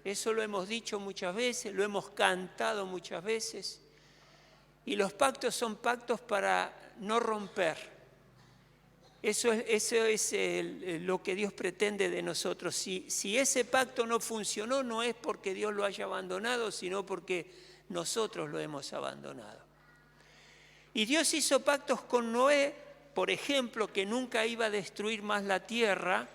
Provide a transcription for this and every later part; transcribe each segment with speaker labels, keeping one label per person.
Speaker 1: Eso lo hemos dicho muchas veces, lo hemos cantado muchas veces. Y los pactos son pactos para no romper. Eso es lo que Dios pretende de nosotros. Si ese pacto no funcionó, no es porque Dios lo haya abandonado, sino porque nosotros lo hemos abandonado. Y Dios hizo pactos con Noé, por ejemplo, que nunca iba a destruir más la tierra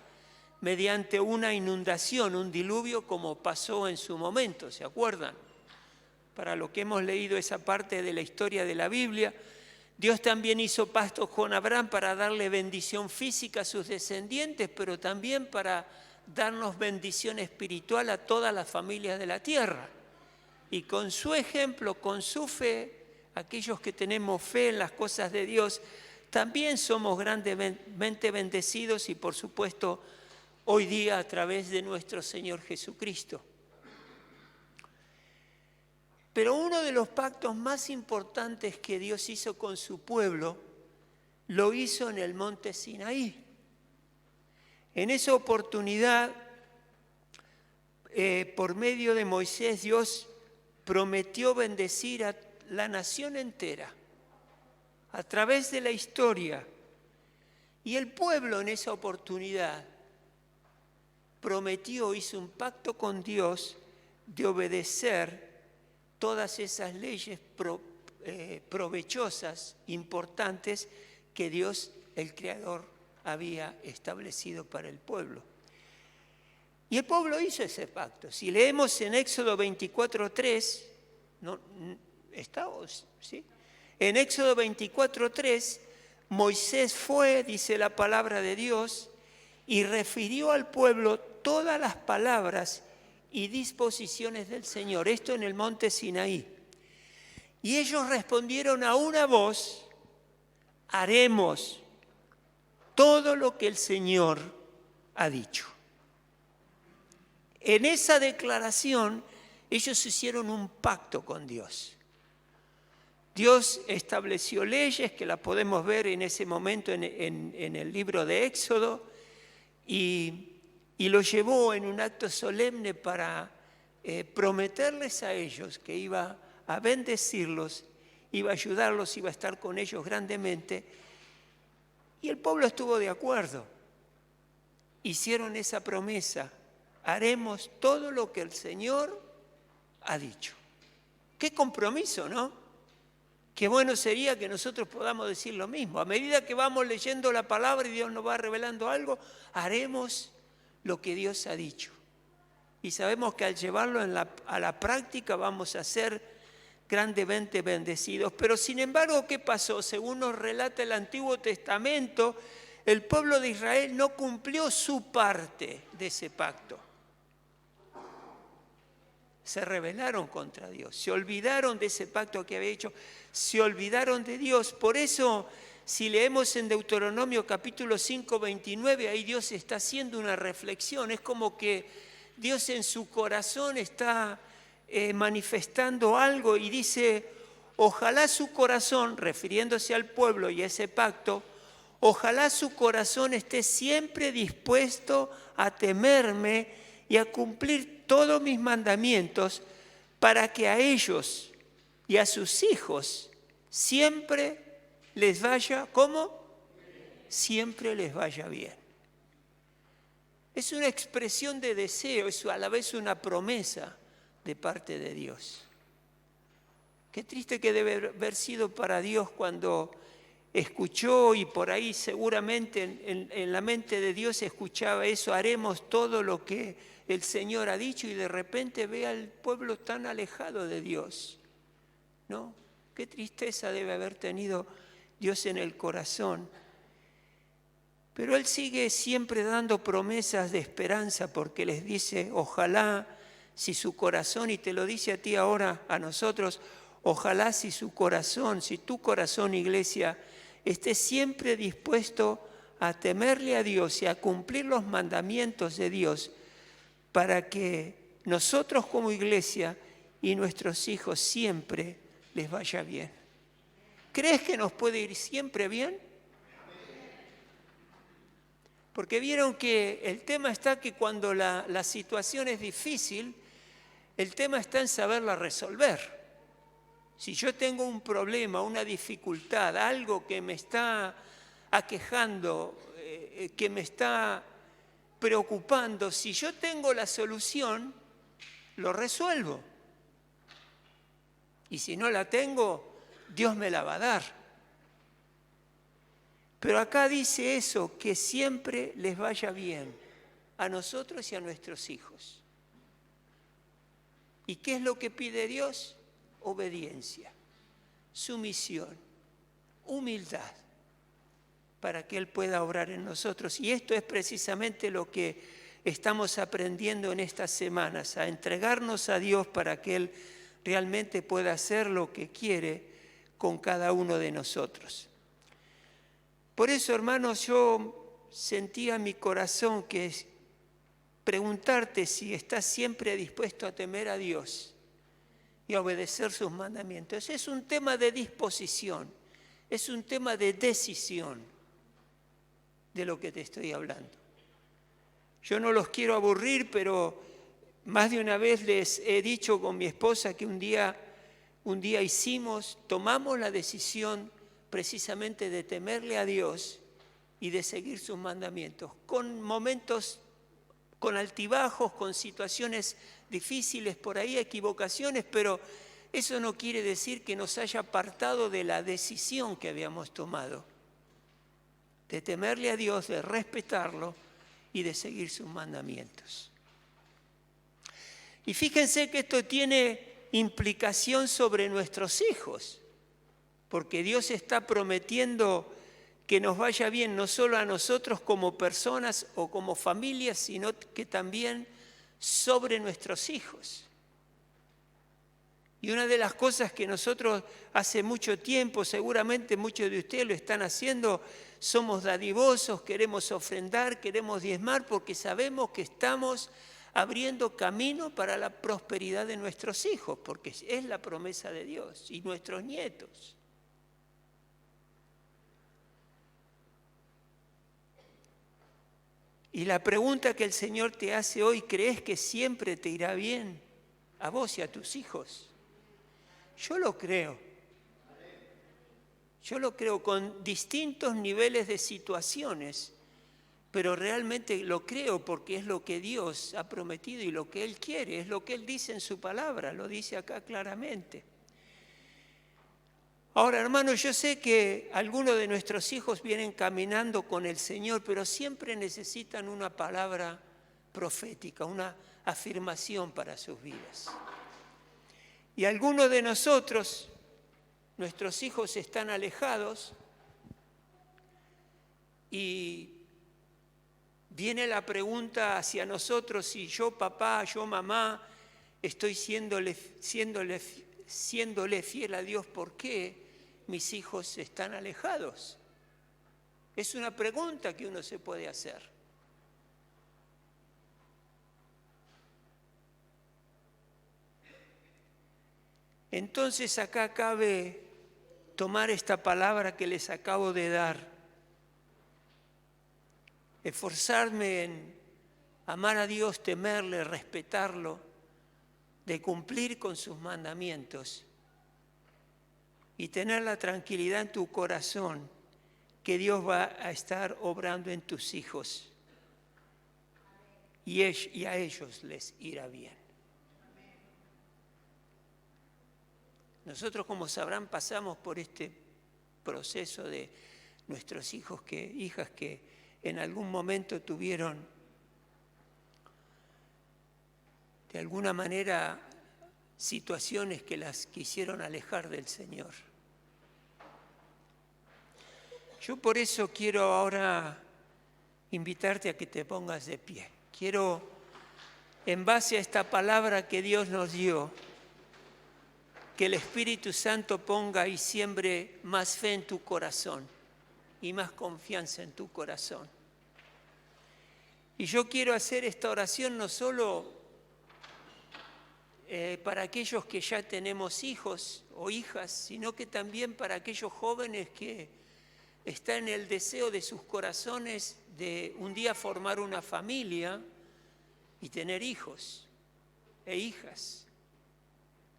Speaker 1: mediante una inundación, un diluvio, como pasó en su momento, ¿se acuerdan? Para lo que hemos leído esa parte de la historia de la Biblia, Dios también hizo pactos con Abraham para darle bendición física a sus descendientes, pero también para darnos bendición espiritual a todas las familias de la tierra. Y con su ejemplo, con su fe, aquellos que tenemos fe en las cosas de Dios, también somos grandemente bendecidos y, por supuesto, hoy día a través de nuestro Señor Jesucristo. Pero uno de los pactos más importantes que Dios hizo con su pueblo, lo hizo en el monte Sinaí. En esa oportunidad, por medio de Moisés, Dios prometió bendecir a la nación entera a través de la historia. Y el pueblo en esa oportunidad prometió, hizo un pacto con Dios de obedecer todas esas leyes provechosas, importantes, que Dios, el Creador, había establecido para el pueblo. Y el pueblo hizo ese pacto. Si leemos en Éxodo 24:3, ¿no? ¿Está? ¿Sí? En Éxodo 24:3, Moisés fue, dice la palabra de Dios, y refirió al pueblo todas las palabras y disposiciones del Señor. Esto en el monte Sinaí. Y ellos respondieron a una voz: haremos todo lo que el Señor ha dicho. En esa declaración, ellos hicieron un pacto con Dios. Dios estableció leyes que las podemos ver en ese momento en el libro de Éxodo y lo llevó en un acto solemne para prometerles a ellos que iba a bendecirlos, iba a ayudarlos, iba a estar con ellos grandemente. Y el pueblo estuvo de acuerdo. Hicieron esa promesa: haremos todo lo que el Señor ha dicho. ¡Qué compromiso!, ¿no? Qué bueno sería que nosotros podamos decir lo mismo. A medida que vamos leyendo la palabra y Dios nos va revelando algo, haremos lo que Dios ha dicho. Y sabemos que al llevarlo a la práctica vamos a ser grandemente bendecidos. Pero sin embargo, ¿qué pasó? Según nos relata el Antiguo Testamento, el pueblo de Israel no cumplió su parte de ese pacto. Se rebelaron contra Dios, se olvidaron de ese pacto que había hecho, se olvidaron de Dios. Por eso, si leemos en Deuteronomio capítulo 5, 29, ahí Dios está haciendo una reflexión. Es como que Dios en su corazón está manifestando algo y dice: ojalá su corazón, refiriéndose al pueblo y a ese pacto, ojalá su corazón esté siempre dispuesto a temerme y a cumplir todos mis mandamientos, para que a ellos y a sus hijos siempre les vaya, ¿cómo? Siempre les vaya bien. Es una expresión de deseo, es a la vez una promesa de parte de Dios. Qué triste que debe haber sido para Dios cuando escuchó, y por ahí seguramente en la mente de Dios escuchaba eso: haremos todo lo que el Señor ha dicho, y de repente ve al pueblo tan alejado de Dios, ¿no? Qué tristeza debe haber tenido Dios en el corazón. Pero Él sigue siempre dando promesas de esperanza, porque les dice: ojalá si su corazón, y te lo dice a ti ahora, a nosotros, ojalá si su corazón, si tu corazón, iglesia, esté siempre dispuesto a temerle a Dios y a cumplir los mandamientos de Dios, para que nosotros como iglesia y nuestros hijos siempre les vaya bien. ¿Crees que nos puede ir siempre bien? Porque vieron que el tema está que cuando la situación es difícil, El tema está en saberla resolver. Si yo tengo un problema, una dificultad, algo que me está aquejando, que me está preocupando, si yo tengo la solución, lo resuelvo. Y si no la tengo, Dios me la va a dar. Pero acá dice eso, que siempre les vaya bien a nosotros y a nuestros hijos. ¿Y qué es lo que pide Dios? Obediencia, sumisión, humildad, para que Él pueda obrar en nosotros. Y esto es precisamente lo que estamos aprendiendo en estas semanas, a entregarnos a Dios para que Él realmente pueda hacer lo que quiere con cada uno de nosotros. Por eso, hermanos, yo sentía en mi corazón que es preguntarte si estás siempre dispuesto a temer a Dios y a obedecer sus mandamientos. Es un tema de disposición, es un tema de decisión de lo que te estoy hablando. Yo no los quiero aburrir, pero más de una vez les he dicho con mi esposa que un día tomamos la decisión precisamente de temerle a Dios y de seguir sus mandamientos, con momentos, con altibajos, con situaciones difíciles, por ahí equivocaciones, pero eso no quiere decir que nos haya apartado de la decisión que habíamos tomado, de temerle a Dios, de respetarlo y de seguir sus mandamientos. Y fíjense que esto tiene implicación sobre nuestros hijos, porque Dios está prometiendo que nos vaya bien no solo a nosotros como personas o como familias, sino que también sobre nuestros hijos. Y una de las cosas que nosotros hace mucho tiempo, seguramente muchos de ustedes lo están haciendo, somos dadivosos, queremos ofrendar, queremos diezmar, porque sabemos que estamos abriendo camino para la prosperidad de nuestros hijos, porque es la promesa de Dios, y nuestros nietos. Y la pregunta que el Señor te hace hoy, ¿crees que siempre te irá bien a vos y a tus hijos? Yo lo creo. Yo lo creo con distintos niveles de situaciones, pero realmente lo creo porque es lo que Dios ha prometido y lo que Él quiere, es lo que Él dice en su palabra, lo dice acá claramente. Ahora, hermanos, yo sé que algunos de nuestros hijos vienen caminando con el Señor, pero siempre necesitan una palabra profética, una afirmación para sus vidas. Y algunos de nosotros, nuestros hijos están alejados y viene la pregunta hacia nosotros si yo, papá, yo, mamá, estoy siéndole fiel a Dios, ¿por qué mis hijos están alejados? Es una pregunta que uno se puede hacer. Entonces acá cabe tomar esta palabra que les acabo de dar, esforzarme en amar a Dios, temerle, respetarlo, de cumplir con sus mandamientos y tener la tranquilidad en tu corazón que Dios va a estar obrando en tus hijos y a ellos les irá bien. Nosotros, como sabrán, pasamos por este proceso de nuestros hijos, hijas que en algún momento tuvieron, de alguna manera, situaciones que las quisieron alejar del Señor. Yo por eso quiero ahora invitarte a que te pongas de pie. Quiero, en base a esta palabra que Dios nos dio, que el Espíritu Santo ponga y siembre más fe en tu corazón y más confianza en tu corazón. Y yo quiero hacer esta oración no solo para aquellos que ya tenemos hijos o hijas, sino que también para aquellos jóvenes que están en el deseo de sus corazones de un día formar una familia y tener hijos. e hijas.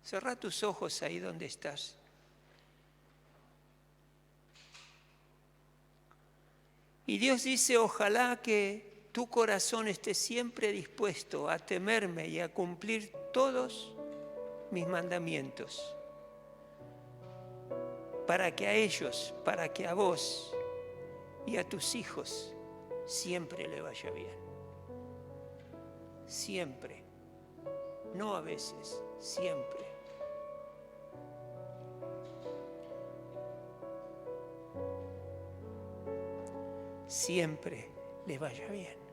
Speaker 1: Cerrá tus ojos ahí donde estás. Y Dios dice, ojalá que tu corazón esté siempre dispuesto a temerme y a cumplir todos mis mandamientos, para que a ellos, para que a vos y a tus hijos siempre le vaya bien. Siempre, no a veces, siempre. Siempre les vaya bien.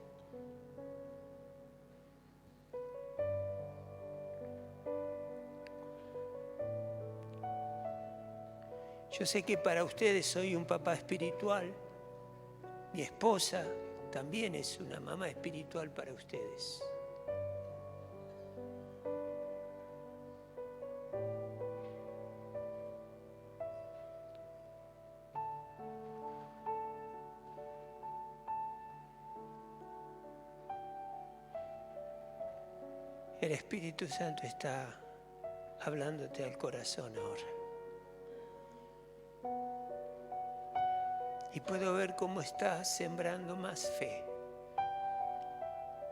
Speaker 1: Yo sé que para ustedes soy un papá espiritual. Mi esposa también es una mamá espiritual para ustedes. El Espíritu Santo está hablándote al corazón ahora. Y puedo ver cómo estás sembrando más fe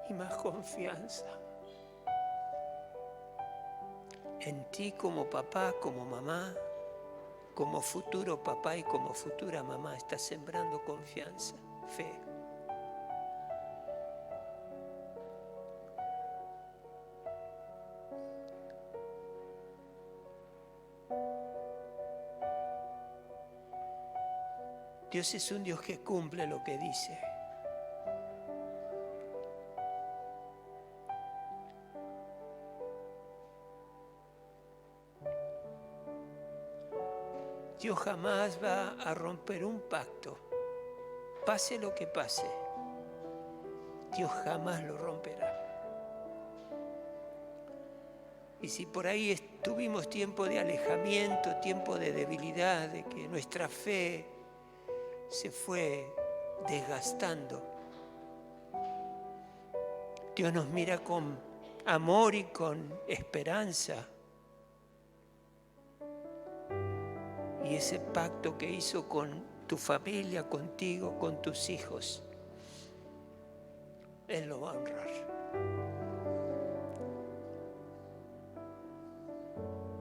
Speaker 1: y más confianza en ti como papá, como mamá, como futuro papá y como futura mamá. Estás sembrando confianza, fe. Dios es un Dios que cumple lo que dice. Dios jamás va a romper un pacto, pase lo que pase. Dios jamás lo romperá. Y si por ahí tuvimos tiempo de alejamiento, tiempo de debilidad, de que nuestra fe se fue desgastando, Dios nos mira con amor y con esperanza. Y ese pacto que hizo con tu familia, contigo, con tus hijos, Él lo va a honrar.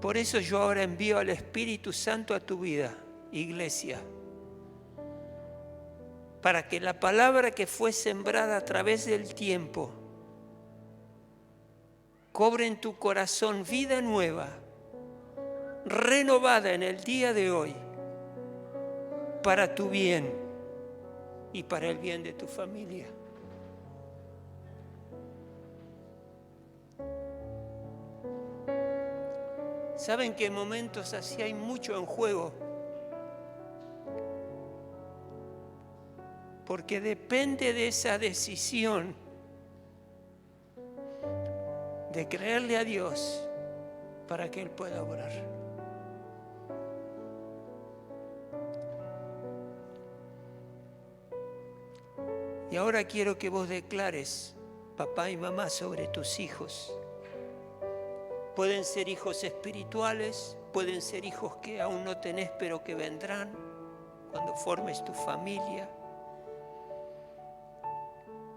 Speaker 1: Por eso yo ahora envío al Espíritu Santo a tu vida, iglesia, para que la palabra que fue sembrada a través del tiempo cobre en tu corazón vida nueva, renovada en el día de hoy, para tu bien y para el bien de tu familia. ¿Saben que en momentos así hay mucho en juego? Porque depende de esa decisión de creerle a Dios para que Él pueda obrar. Y ahora quiero que vos declares, papá y mamá, sobre tus hijos. Pueden ser hijos espirituales, pueden ser hijos que aún no tenés pero que vendrán cuando formes tu familia.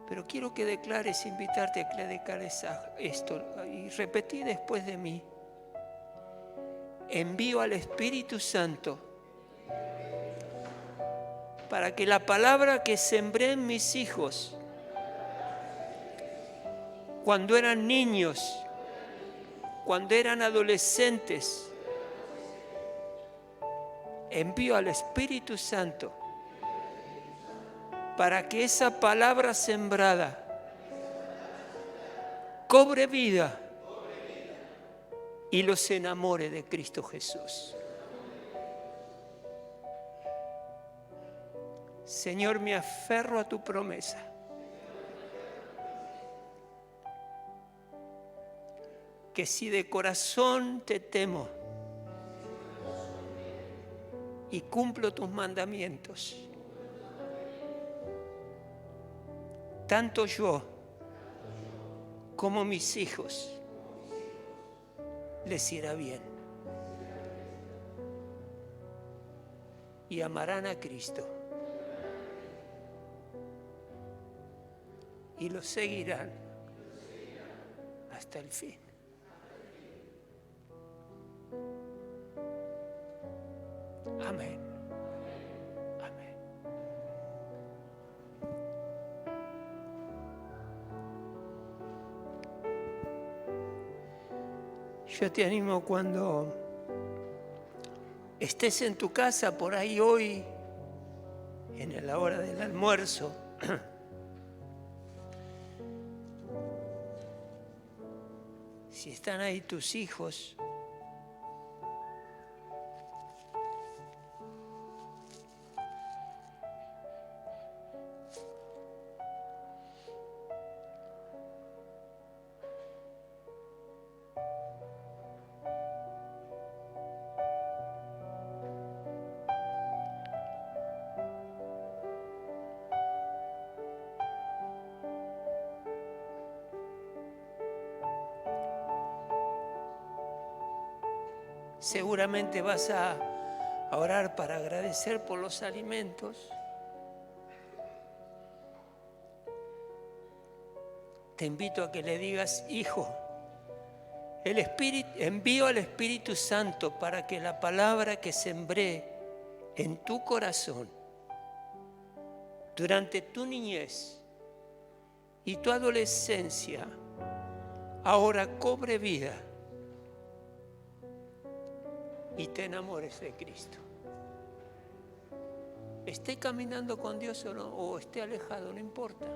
Speaker 1: Pero quiero que declares, invitarte a que declares esto y repetí después de mí. Envío al Espíritu Santo para que la palabra que sembré en mis hijos cuando eran niños, cuando eran adolescentes, envío al Espíritu Santo para que esa palabra sembrada cobre vida y los enamore de Cristo Jesús. Señor, me aferro a tu promesa. Que si de corazón te temo y cumplo tus mandamientos, tanto yo como mis hijos les irá bien. Y amarán a Cristo. Y lo seguirán hasta el fin. Amén. Amén. Yo te animo cuando estés en tu casa por ahí hoy, en la hora del almuerzo, si están ahí tus hijos, seguramente vas a orar para agradecer por los alimentos. Te invito a que le digas: hijo, envío al Espíritu Santo para que la palabra que sembré en tu corazón durante tu niñez y tu adolescencia ahora cobre vida y te enamores de Cristo. Esté caminando con Dios o no, o esté alejado, no importa.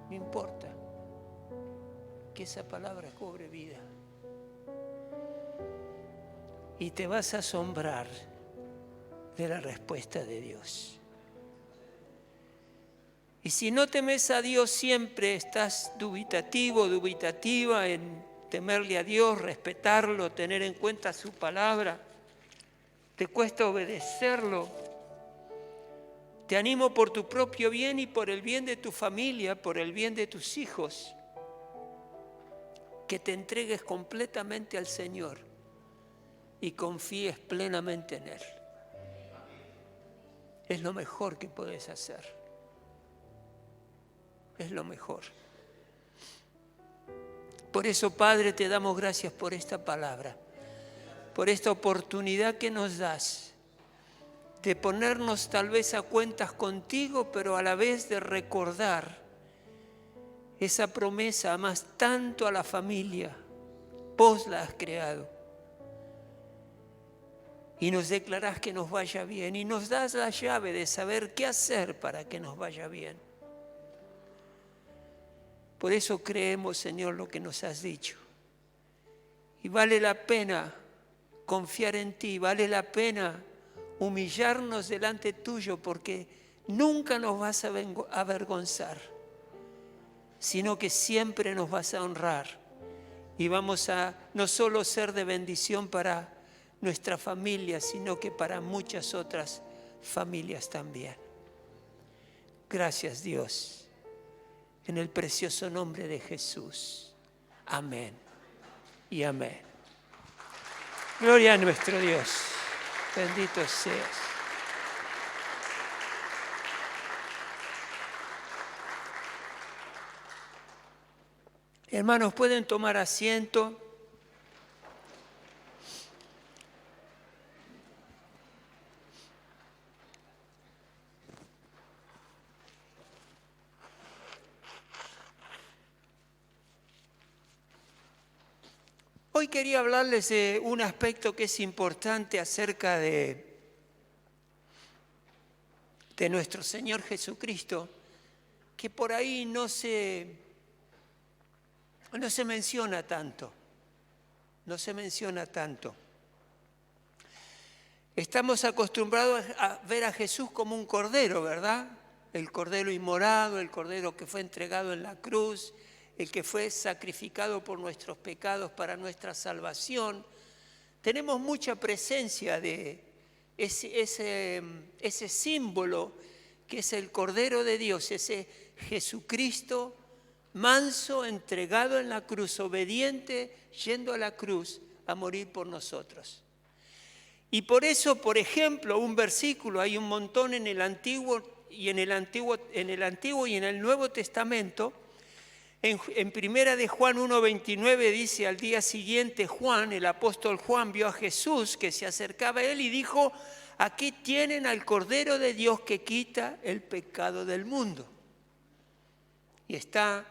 Speaker 1: No importa que esa palabra cobre vida. Y te vas a asombrar de la respuesta de Dios. Y si no temes a Dios, siempre estás dubitativo, dubitativa en temerle a Dios, respetarlo, tener en cuenta su palabra, te cuesta obedecerlo. Te animo por tu propio bien y por el bien de tu familia, por el bien de tus hijos, que te entregues completamente al Señor y confíes plenamente en Él. Es lo mejor que puedes hacer. Es lo mejor. Por eso, Padre, te damos gracias por esta palabra, por esta oportunidad que nos das de ponernos tal vez a cuentas contigo, pero a la vez de recordar esa promesa: amas tanto a la familia, vos la has creado. Y nos declarás que nos vaya bien y nos das la llave de saber qué hacer para que nos vaya bien. Por eso creemos, Señor, lo que nos has dicho. Y vale la pena confiar en ti, vale la pena humillarnos delante tuyo, porque nunca nos vas a avergonzar, sino que siempre nos vas a honrar. Y vamos a no solo ser de bendición para nuestra familia, sino que para muchas otras familias también. Gracias, Dios. En el precioso nombre de Jesús. Amén y amén. Gloria a nuestro Dios. Bendito seas. Hermanos, pueden tomar asiento. Hoy quería hablarles de un aspecto que es importante acerca de nuestro Señor Jesucristo, que por ahí no se menciona tanto. No se menciona tanto. Estamos acostumbrados a ver a Jesús como un cordero, ¿verdad? El cordero inmolado, el cordero que fue entregado en la cruz, el que fue sacrificado por nuestros pecados para nuestra salvación. Tenemos mucha presencia de ese símbolo que es el Cordero de Dios, ese Jesucristo manso, entregado en la cruz, obediente, yendo a la cruz a morir por nosotros. Y por eso, por ejemplo, un versículo, hay un montón en el Antiguo y en el Nuevo Testamento. En primera de Juan 1:29 dice: al día siguiente Juan, el apóstol Juan, vio a Jesús que se acercaba a él y dijo: aquí tienen al Cordero de Dios que quita el pecado del mundo. Y está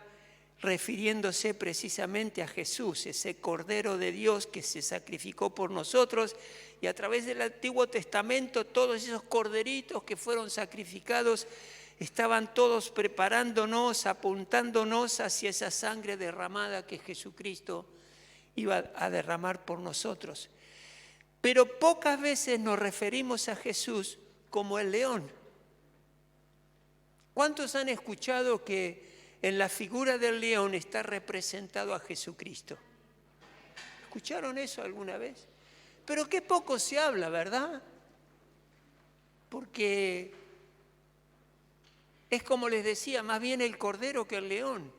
Speaker 1: refiriéndose precisamente a Jesús, ese Cordero de Dios que se sacrificó por nosotros. Y a través del Antiguo Testamento, todos esos corderitos que fueron sacrificados estaban todos preparándonos, apuntándonos hacia esa sangre derramada que Jesucristo iba a derramar por nosotros. Pero pocas veces nos referimos a Jesús como el león. ¿Cuántos han escuchado que en la figura del león está representado a Jesucristo? ¿Escucharon eso alguna vez? Pero qué poco se habla, ¿verdad? Porque es como les decía, más bien el cordero que el león.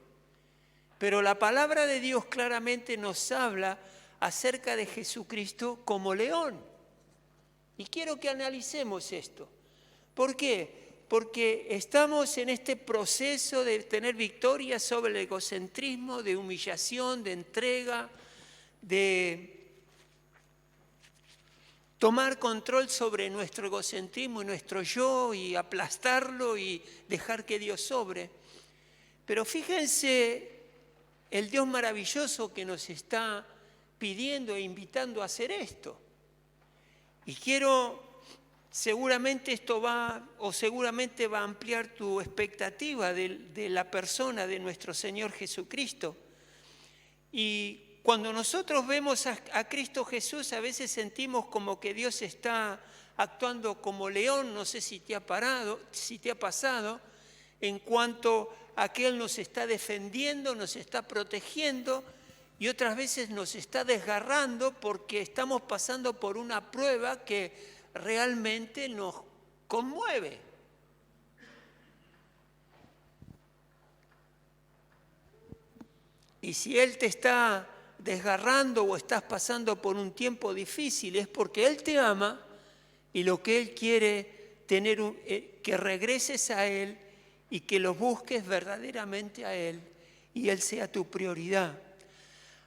Speaker 1: Pero la palabra de Dios claramente nos habla acerca de Jesucristo como león. Y quiero que analicemos esto. ¿Por qué? Porque estamos en este proceso de tener victoria sobre el egocentrismo, de humillación, de entrega, de tomar control sobre nuestro egocentrismo y nuestro yo y aplastarlo y dejar que Dios sobre. Pero fíjense el Dios maravilloso que nos está pidiendo e invitando a hacer esto. Y seguramente esto va a ampliar tu expectativa de la persona de nuestro Señor Jesucristo. Y cuando nosotros vemos a Cristo Jesús, a veces sentimos como que Dios está actuando como león. No sé si te ha pasado, en cuanto a que Él nos está defendiendo, nos está protegiendo, y otras veces nos está desgarrando porque estamos pasando por una prueba que realmente nos conmueve. Y si Él te está desgarrando o estás pasando por un tiempo difícil, es porque Él te ama y lo que Él quiere que regreses a Él y que lo busques verdaderamente a Él y Él sea tu prioridad.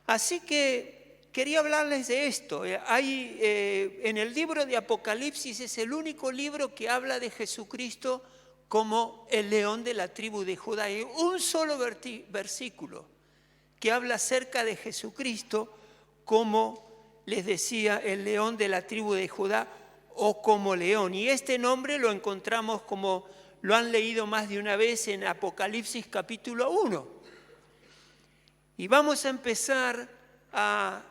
Speaker 1: Así que quería hablarles de esto. En el libro de Apocalipsis es el único libro que habla de Jesucristo como el león de la tribu de Judá. Hay un solo versículo que habla acerca de Jesucristo como, les decía, el león de la tribu de Judá o como león. Y este nombre lo encontramos, como lo han leído más de una vez, en Apocalipsis capítulo 1. Y vamos a empezar a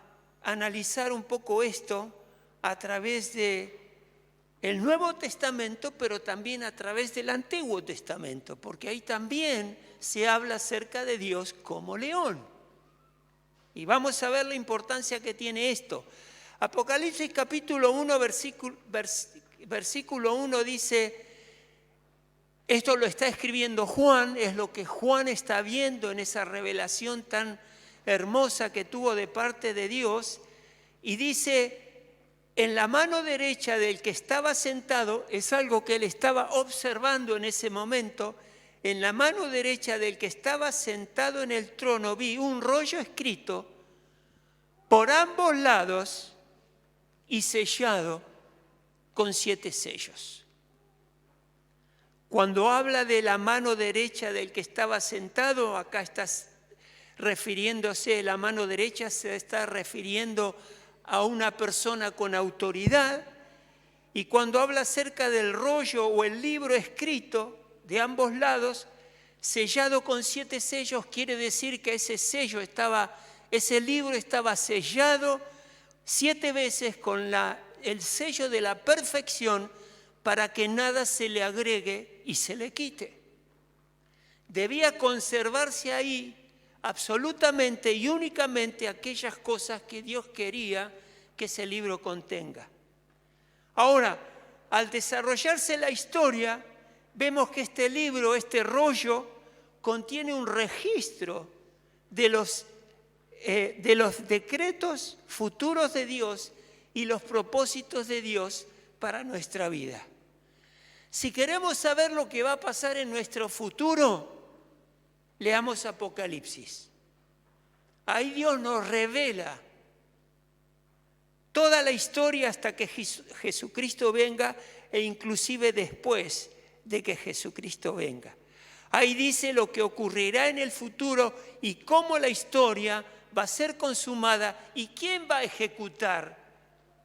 Speaker 1: analizar un poco esto a través del Nuevo Testamento, pero también a través del Antiguo Testamento, porque ahí también se habla acerca de Dios como león. Y vamos a ver la importancia que tiene esto. Apocalipsis capítulo 1, versículo 1 dice, esto lo está escribiendo Juan, es lo que Juan está viendo en esa revelación tan hermosa que tuvo de parte de Dios, y dice, en la mano derecha del que estaba sentado, es algo que él estaba observando en ese momento, en la mano derecha del que estaba sentado en el trono vi un rollo escrito por ambos lados y sellado con 7 sellos. Cuando habla de la mano derecha del que estaba sentado, acá está refiriéndose, la mano derecha se está refiriendo a una persona con autoridad, y cuando habla acerca del rollo o el libro escrito de ambos lados, sellado con 7 sellos, quiere decir que ese libro estaba sellado 7 veces con el sello de la perfección para que nada se le agregue y se le quite. Debía conservarse ahí absolutamente y únicamente aquellas cosas que Dios quería que ese libro contenga. Ahora, al desarrollarse la historia, vemos que este libro, este rollo, contiene un registro de los decretos futuros de Dios y los propósitos de Dios para nuestra vida. Si queremos saber lo que va a pasar en nuestro futuro, leamos Apocalipsis. Ahí Dios nos revela toda la historia hasta que Jesucristo venga e inclusive después de que Jesucristo venga. Ahí dice lo que ocurrirá en el futuro y cómo la historia va a ser consumada y quién va a ejecutar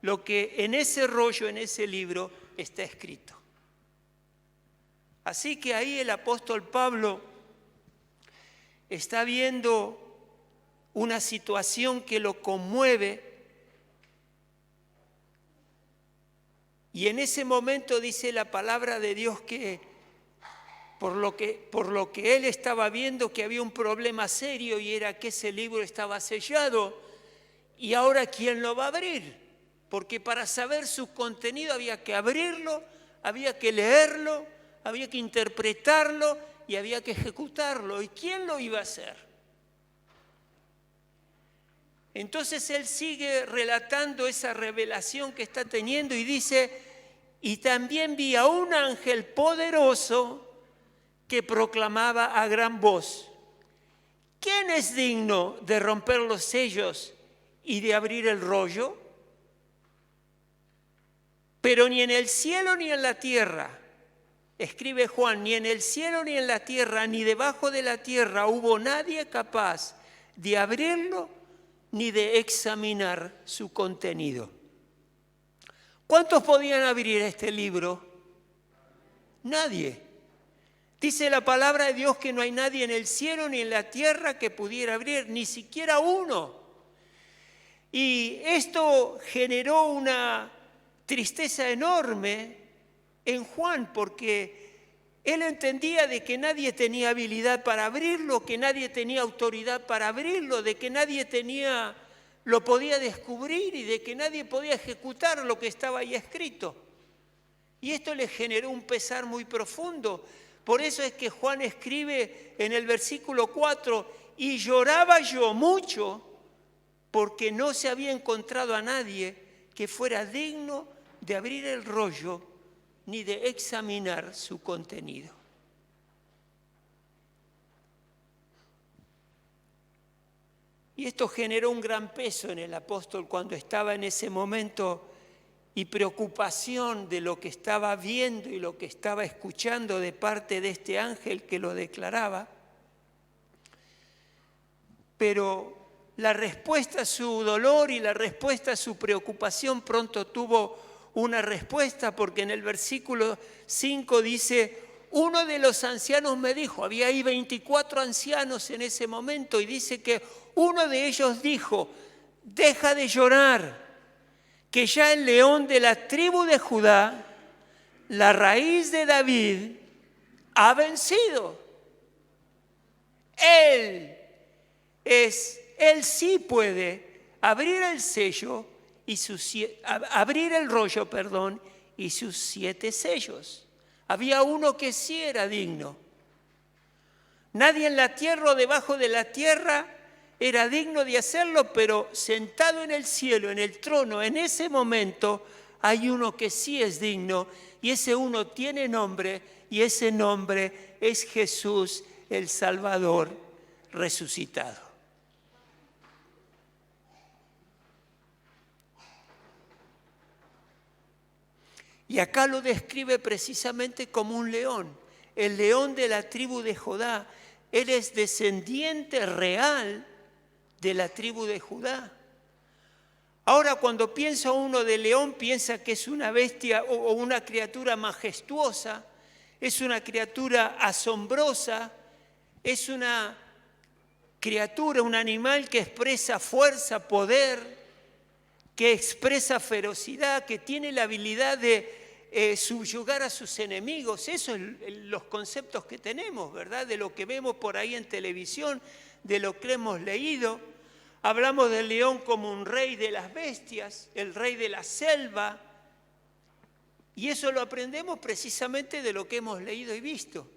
Speaker 1: lo que en ese rollo, en ese libro, está escrito. Así que ahí el apóstol Pablo está viendo una situación que lo conmueve y en ese momento dice la palabra de Dios que por lo que él estaba viendo que había un problema serio y era que ese libro estaba sellado y ahora ¿quién lo va a abrir? Porque para saber su contenido había que abrirlo, había que leerlo, había que interpretarlo y había que ejecutarlo. ¿Y quién lo iba a hacer? Entonces él sigue relatando esa revelación que está teniendo y dice, y también vi a un ángel poderoso que proclamaba a gran voz, ¿quién es digno de romper los sellos y de abrir el rollo? Pero ni en el cielo ni en la tierra, escribe Juan, ni en el cielo ni en la tierra, ni debajo de la tierra hubo nadie capaz de abrirlo ni de examinar su contenido. ¿Cuántos podían abrir este libro? Nadie. Dice la palabra de Dios que no hay nadie en el cielo ni en la tierra que pudiera abrir, ni siquiera uno. Y esto generó una tristeza enorme en Juan, porque él entendía de que nadie tenía habilidad para abrirlo, que nadie tenía autoridad para abrirlo, de que nadie lo podía descubrir y de que nadie podía ejecutar lo que estaba ahí escrito. Y esto le generó un pesar muy profundo. Por eso es que Juan escribe en el versículo 4, y lloraba yo mucho porque no se había encontrado a nadie que fuera digno de abrir el rollo ni de examinar su contenido. Y esto generó un gran peso en el apóstol cuando estaba en ese momento y preocupación de lo que estaba viendo y lo que estaba escuchando de parte de este ángel que lo declaraba. Pero la respuesta a su dolor y la respuesta a su preocupación pronto tuvo una respuesta, porque en el versículo 5 dice, uno de los ancianos me dijo, había ahí 24 ancianos en ese momento, y dice que uno de ellos dijo, deja de llorar, que ya el león de la tribu de Judá, la raíz de David, ha vencido. Él sí puede abrir el sello y abrir el rollo, y sus 7 sellos. Había uno que sí era digno. Nadie en la tierra o debajo de la tierra era digno de hacerlo, pero sentado en el cielo, en el trono, en ese momento hay uno que sí es digno y ese uno tiene nombre y ese nombre es Jesús el Salvador resucitado. Y acá lo describe precisamente como un león, el león de la tribu de Judá. Él es descendiente real de la tribu de Judá. Ahora, cuando piensa uno de león, piensa que es una bestia o una criatura majestuosa, es una criatura asombrosa, es una criatura, un animal que expresa fuerza, poder, que expresa ferocidad, que tiene la habilidad de subyugar a sus enemigos. Esos son los conceptos que tenemos, ¿verdad? De lo que vemos por ahí en televisión, de lo que hemos leído. Hablamos del león como un rey de las bestias, el rey de la selva, y eso lo aprendemos precisamente de lo que hemos leído y visto.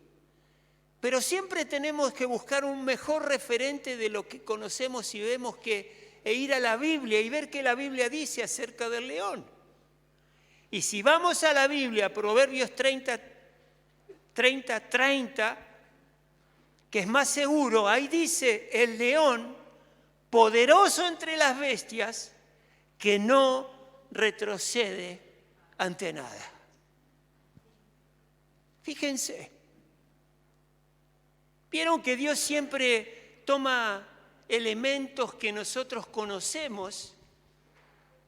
Speaker 1: Pero siempre tenemos que buscar un mejor referente de lo que conocemos y vemos e ir a la Biblia y ver qué la Biblia dice acerca del león. Y si vamos a la Biblia, Proverbios 30, que es más seguro, ahí dice el león, poderoso entre las bestias, que no retrocede ante nada. Fíjense, vieron que Dios siempre toma elementos que nosotros conocemos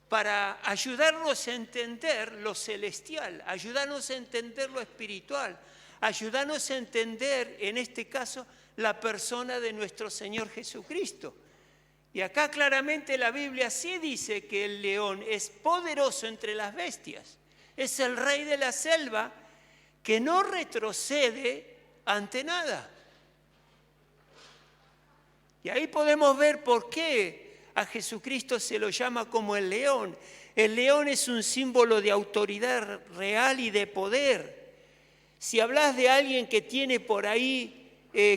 Speaker 1: para ayudarnos a entender lo celestial, ayudarnos a entender lo espiritual, ayudarnos a entender, en este caso, la persona de nuestro Señor Jesucristo. Y acá claramente la Biblia sí dice que el león es poderoso entre las bestias, es el rey de la selva que no retrocede ante nada. Y ahí podemos ver por qué a Jesucristo se lo llama como el león. El león es un símbolo de autoridad real y de poder. Si hablas de alguien que tiene por ahí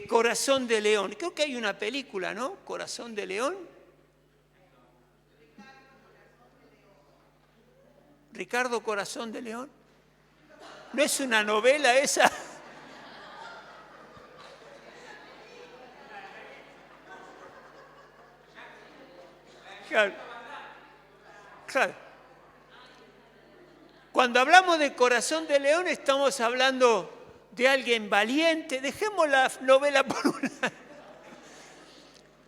Speaker 1: corazón de león, creo que hay una película, ¿no? Corazón de león. Ricardo Corazón de León. ¿No es una novela esa? Claro. Cuando hablamos de Corazón de León estamos hablando de alguien valiente. Dejemos la novela por un lado.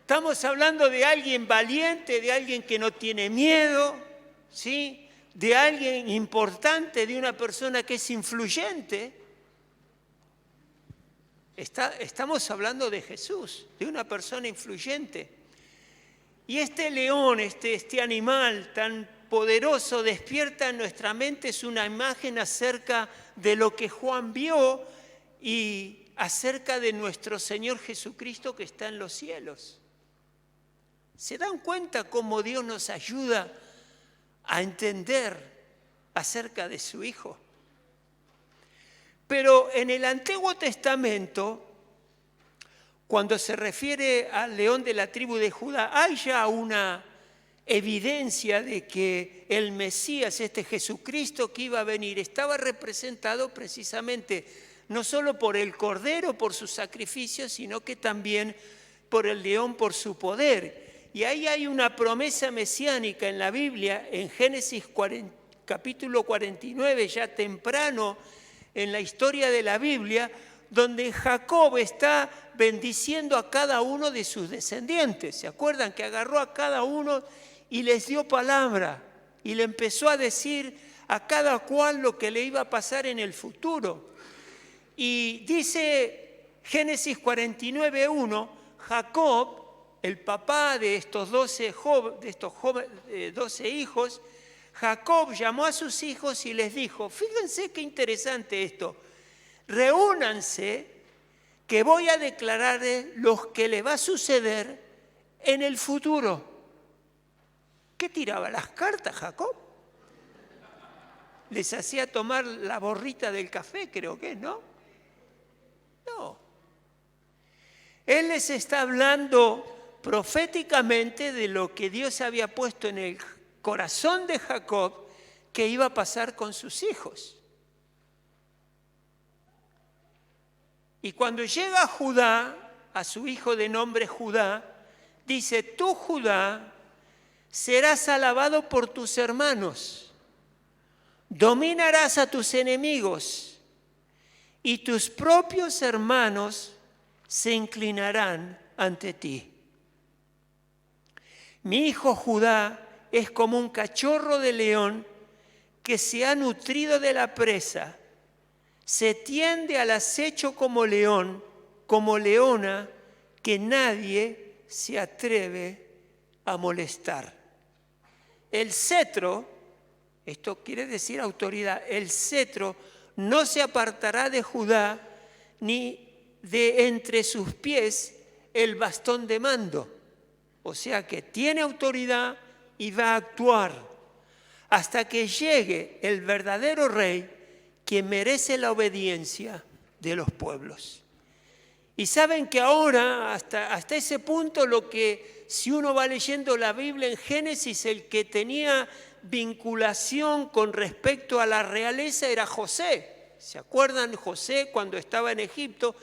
Speaker 1: Estamos hablando de alguien valiente, de alguien que no tiene miedo, ¿sí? De alguien importante, de una persona que es influyente. Estamos hablando de Jesús, de una persona influyente. Y este león, este animal tan poderoso, despierta en nuestra mente es una imagen acerca de lo que Juan vio y acerca de nuestro Señor Jesucristo que está en los cielos. ¿Se dan cuenta cómo Dios nos ayuda a entender acerca de su Hijo? Pero en el Antiguo Testamento, cuando se refiere al león de la tribu de Judá, hay ya una evidencia de que el Mesías, este Jesucristo que iba a venir, estaba representado precisamente no solo por el cordero, por su sacrificio, sino que también por el león, por su poder. Y ahí hay una promesa mesiánica en la Biblia, en Génesis capítulo 49, ya temprano en la historia de la Biblia, donde Jacob está bendiciendo a cada uno de sus descendientes. ¿Se acuerdan? Que agarró a cada uno y les dio palabra y le empezó a decir a cada cual lo que le iba a pasar en el futuro. Y dice Génesis 49:1, Jacob, el papá de estos 12 hijos, Jacob llamó a sus hijos y les dijo, fíjense qué interesante esto, reúnanse que voy a declararles lo que le va a suceder en el futuro. ¿Qué tiraba las cartas, Jacob? Les hacía tomar la borrita del café, creo que, ¿no? No. Él les está hablando proféticamente de lo que Dios había puesto en el corazón de Jacob que iba a pasar con sus hijos. Y cuando llega Judá, a su hijo de nombre Judá, dice, tú Judá serás alabado por tus hermanos, dominarás a tus enemigos y tus propios hermanos se inclinarán ante ti. Mi hijo Judá es como un cachorro de león que se ha nutrido de la presa. Se tiende al acecho como león, como leona, que nadie se atreve a molestar. El cetro, esto quiere decir autoridad, el cetro no se apartará de Judá, ni de entre sus pies el bastón de mando. O sea que tiene autoridad y va a actuar hasta que llegue el verdadero rey que merece la obediencia de los pueblos. Y saben que ahora, hasta ese punto, si uno va leyendo la Biblia en Génesis, el que tenía vinculación con respecto a la realeza era José. ¿Se acuerdan? José, cuando estaba en Egipto,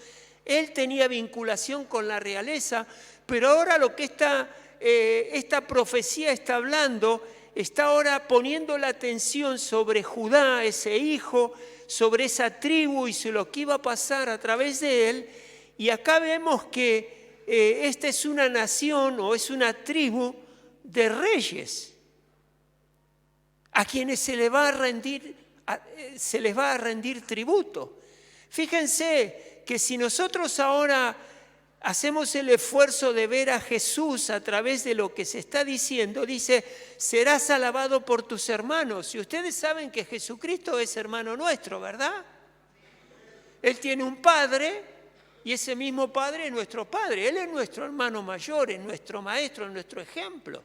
Speaker 1: él tenía vinculación con la realeza, pero ahora lo que esta profecía está hablando, está ahora poniendo la atención sobre Judá, ese hijo, sobre esa tribu y sobre lo que iba a pasar a través de él. Y acá vemos que esta es una nación o es una tribu de reyes a quienes se les va a rendir tributo. Fíjense que si nosotros ahora hacemos el esfuerzo de ver a Jesús a través de lo que se está diciendo, dice, serás alabado por tus hermanos. Y ustedes saben que Jesucristo es hermano nuestro, ¿verdad? Él tiene un padre y ese mismo padre es nuestro padre. Él es nuestro hermano mayor, es nuestro maestro, es nuestro ejemplo.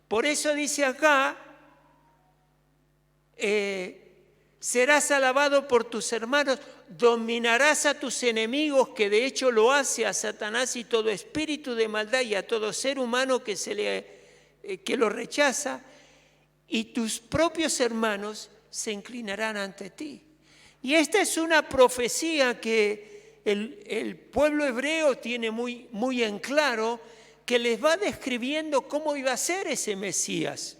Speaker 1: Por eso dice acá, serás alabado por tus hermanos, dominarás a tus enemigos, que de hecho lo hace a Satanás y todo espíritu de maldad y a todo ser humano que lo rechaza, y tus propios hermanos se inclinarán ante ti. Y esta es una profecía que el pueblo hebreo tiene muy en claro, que les va describiendo cómo iba a ser ese Mesías.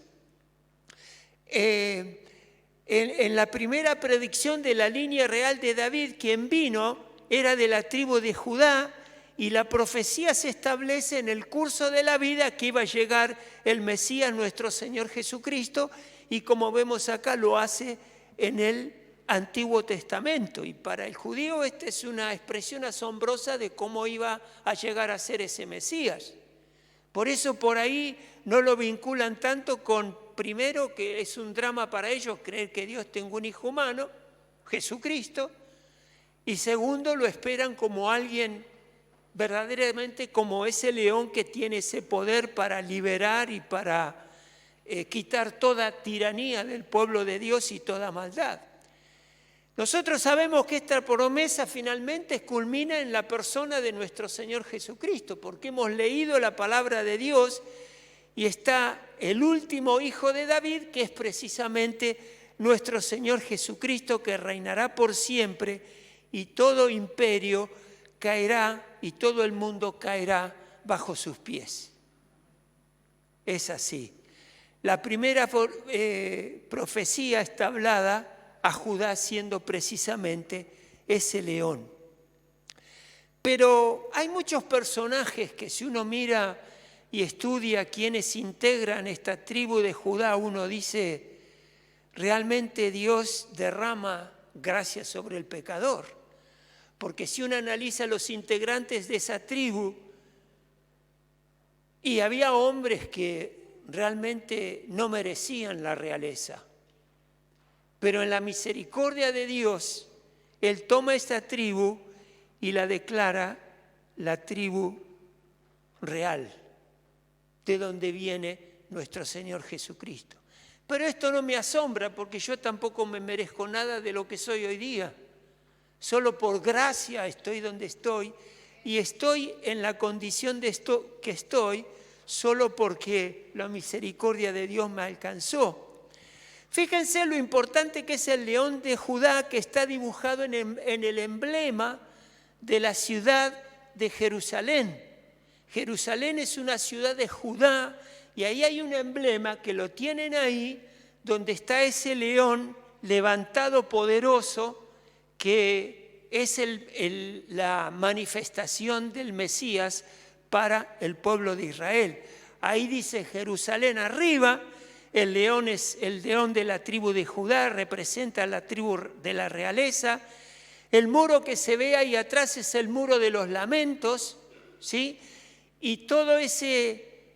Speaker 1: En la primera predicción de la línea real de David, quien vino era de la tribu de Judá, y la profecía se establece en el curso de la vida que iba a llegar el Mesías, nuestro Señor Jesucristo, y como vemos acá lo hace en el Antiguo Testamento. Y para el judío esta es una expresión asombrosa de cómo iba a llegar a ser ese Mesías. Por eso por ahí no lo vinculan tanto con, primero, que es un drama para ellos creer que Dios tenga un hijo humano, Jesucristo, y segundo, lo esperan como alguien verdaderamente como ese león que tiene ese poder para liberar y para quitar toda tiranía del pueblo de Dios y toda maldad. Nosotros sabemos que esta promesa finalmente culmina en la persona de nuestro Señor Jesucristo, porque hemos leído la palabra de Dios y está el último hijo de David, que es precisamente nuestro Señor Jesucristo, que reinará por siempre y todo imperio caerá y todo el mundo caerá bajo sus pies. Es así. La primera profecía está hablada a Judá siendo precisamente ese león. Pero hay muchos personajes que si uno mira y estudia quienes integran esta tribu de Judá, uno dice, realmente Dios derrama gracia sobre el pecador. Porque si uno analiza los integrantes de esa tribu, y había hombres que realmente no merecían la realeza, pero en la misericordia de Dios, Él toma esta tribu y la declara la tribu real, de donde viene nuestro Señor Jesucristo. Pero esto no me asombra, porque yo tampoco me merezco nada de lo que soy hoy día. Solo por gracia estoy donde estoy, y estoy en la condición que estoy solo porque la misericordia de Dios me alcanzó. Fíjense lo importante que es el león de Judá, que está dibujado en el emblema de la ciudad de Jerusalén. Jerusalén es una ciudad de Judá y ahí hay un emblema que lo tienen ahí, donde está ese león levantado poderoso, que es la manifestación del Mesías para el pueblo de Israel. Ahí dice Jerusalén arriba. El león es el león de la tribu de Judá, representa a la tribu de la realeza. El muro que se ve ahí atrás es el muro de los lamentos, ¿sí? Y todas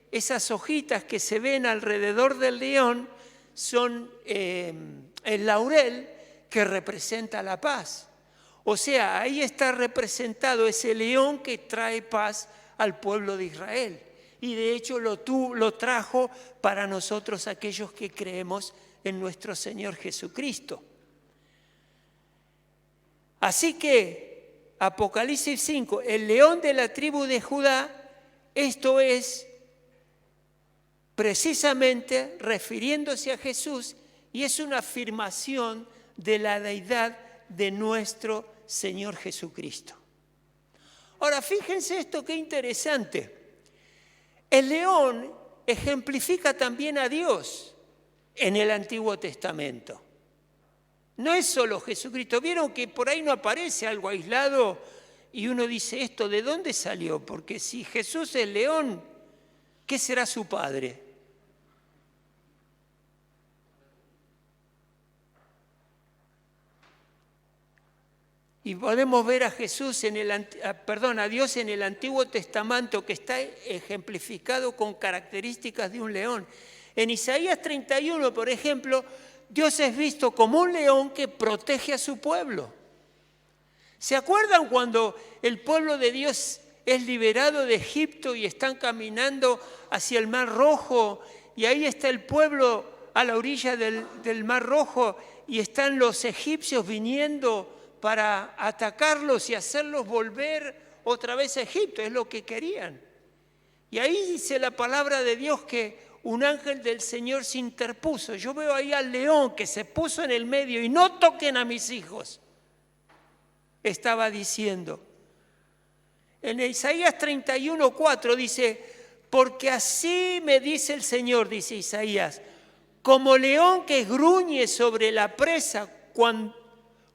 Speaker 1: esas hojitas que se ven alrededor del león son el laurel que representa la paz. O sea, ahí está representado ese león que trae paz al pueblo de Israel. Y de hecho lo trajo para nosotros aquellos que creemos en nuestro Señor Jesucristo. Así que Apocalipsis 5, el león de la tribu de Judá, esto es precisamente refiriéndose a Jesús y es una afirmación de la deidad de nuestro Señor Jesucristo. Ahora, fíjense esto, qué interesante. El león ejemplifica también a Dios en el Antiguo Testamento. No es solo Jesucristo. ¿Vieron que por ahí no aparece algo aislado y uno dice esto, ¿de dónde salió? Porque si Jesús es león, ¿qué será su padre? Y podemos ver a Jesús a Dios en el Antiguo Testamento, que está ejemplificado con características de un león. En Isaías 31, por ejemplo, Dios es visto como un león que protege a su pueblo. ¿Se acuerdan cuando el pueblo de Dios es liberado de Egipto y están caminando hacia el Mar Rojo? Y ahí está el pueblo a la orilla del Mar Rojo y están los egipcios viniendo para atacarlos y hacerlos volver otra vez a Egipto. Es lo que querían. Y ahí dice la palabra de Dios que un ángel del Señor se interpuso. Yo veo ahí al león que se puso en el medio y no toquen a mis hijos. Estaba diciendo. En Isaías 31:4 dice, porque así me dice el Señor, dice Isaías, como león que gruñe sobre la presa